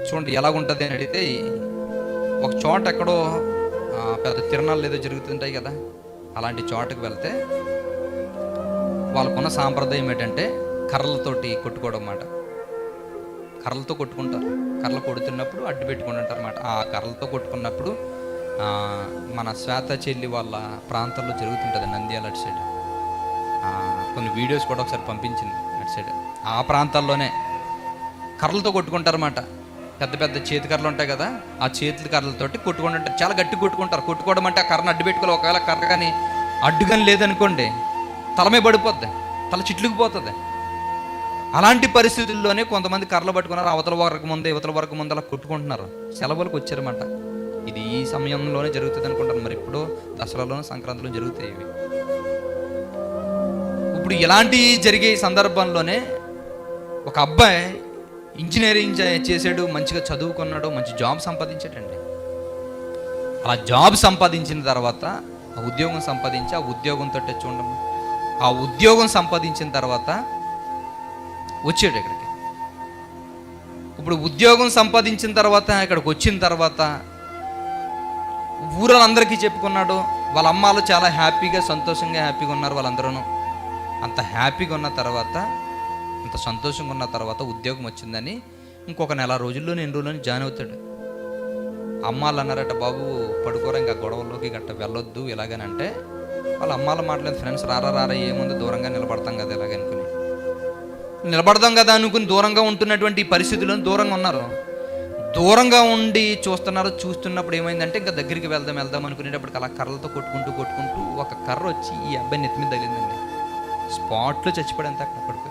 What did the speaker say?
చూడండి ఎలాగుంటుంది అని అడిగితే, ఒక చోట ఎక్కడో పెద్ద తిరణాలు ఏదో జరుగుతుంటాయి కదా, అలాంటి చోటకు వెళ్తే వాళ్ళకున్న సాంప్రదాయం ఏంటంటే కర్రలతోటి కొట్టుకోవడం అన్నమాట. కర్రలతో కొట్టుకుంటారు. కర్రలు కొడుతున్నప్పుడు అడ్డు పెట్టుకుని ఉంటారు అన్నమాట. ఆ కర్రలతో కొట్టుకున్నప్పుడు మన శ్వేత చెల్లి వాళ్ళ ప్రాంతాల్లో జరుగుతుంటుంది, నంద్యాల అటు సైడ్. కొన్ని వీడియోస్ కూడా ఒకసారి పంపించింది అటు సైడ్. ఆ ప్రాంతాల్లోనే కర్రలతో కొట్టుకుంటారన్నమాట. పెద్ద పెద్ద చేతి కర్రలు ఉంటాయి కదా, ఆ చేతుల కర్రలతోటి కొట్టుకుంటుంటారు. చాలా గట్టిగా కొట్టుకుంటారు. కొట్టుకోవడం అంటే ఆ కర్రను అడ్డు పెట్టుకోవాలి. ఒకవేళ కర్ర కానీ అడ్డుగాని లేదనుకోండి, తలమే పడిపోద్ది, తల చిట్లుకుపోతుంది. అలాంటి పరిస్థితుల్లోనే కొంతమంది కర్రలు పట్టుకున్నారు. అవతల వరకు ముందు యువతల వరకు ముందు అలా కొట్టుకుంటున్నారు. సెలవులకు వచ్చారన్నమాట. ఇది ఈ సమయంలోనే జరుగుతుంది అనుకుంటారు. మరి ఇప్పుడు దసరాలోనూ సంక్రాంతిలో జరుగుతాయి ఇవి. ఇప్పుడు ఇలాంటి జరిగే సందర్భంలోనే ఒక అబ్బాయి ఇంజనీరింగ్ చేసాడు, మంచిగా చదువుకున్నాడు, మంచి జాబ్ సంపాదించాడండి. అలా జాబ్ సంపాదించిన తర్వాత ఆ ఉద్యోగం సంపాదించి, ఆ ఉద్యోగంతో చూడండి, ఆ ఉద్యోగం సంపాదించిన తర్వాత వచ్చాడు ఇక్కడికి. ఇప్పుడు ఉద్యోగం సంపాదించిన తర్వాత ఇక్కడికి వచ్చిన తర్వాత ఊరందరికీ చెప్పుకున్నాడు. వాళ్ళ అమ్మాలు చాలా హ్యాపీగా హ్యాపీగా ఉన్నారు వాళ్ళందరూ. అంత హ్యాపీగా ఉన్న తర్వాత, అంత సంతోషంగా ఉన్న తర్వాత ఉద్యోగం వచ్చిందని ఇంకొక నెల రోజుల్లోనే 2 రోజుల్లోనే జాయిన్ అవుతాడు. అమ్మాళ్ళు అన్నారట, బాబు పడుకోరా, ఇంకా గొడవల్లోకి గట్ట వెళ్ళొద్దు ఇలాగనంటే, వాళ్ళ అమ్మాల మాటలేదు. ఫ్రెండ్స్ రారా ఏముంది, దూరంగా నిలబడతాం కదా ఇలాగనుకుని, దూరంగా ఉంటున్నటువంటి పరిస్థితుల్లో దూరంగా ఉన్నారు. దూరంగా ఉండి చూస్తున్నప్పుడు ఏమైందంటే, ఇంకా దగ్గరికి వెళ్దాం అనుకునేటప్పటికి అలా కర్రలతో కొట్టుకుంటూ ఒక కర్ర వచ్చి ఈ అబ్బాయి నెత్తి మీద తగిలిందండి. స్పాట్లో చచ్చిపోయాడు. అంతా అక్కడ పడిపోయాడు.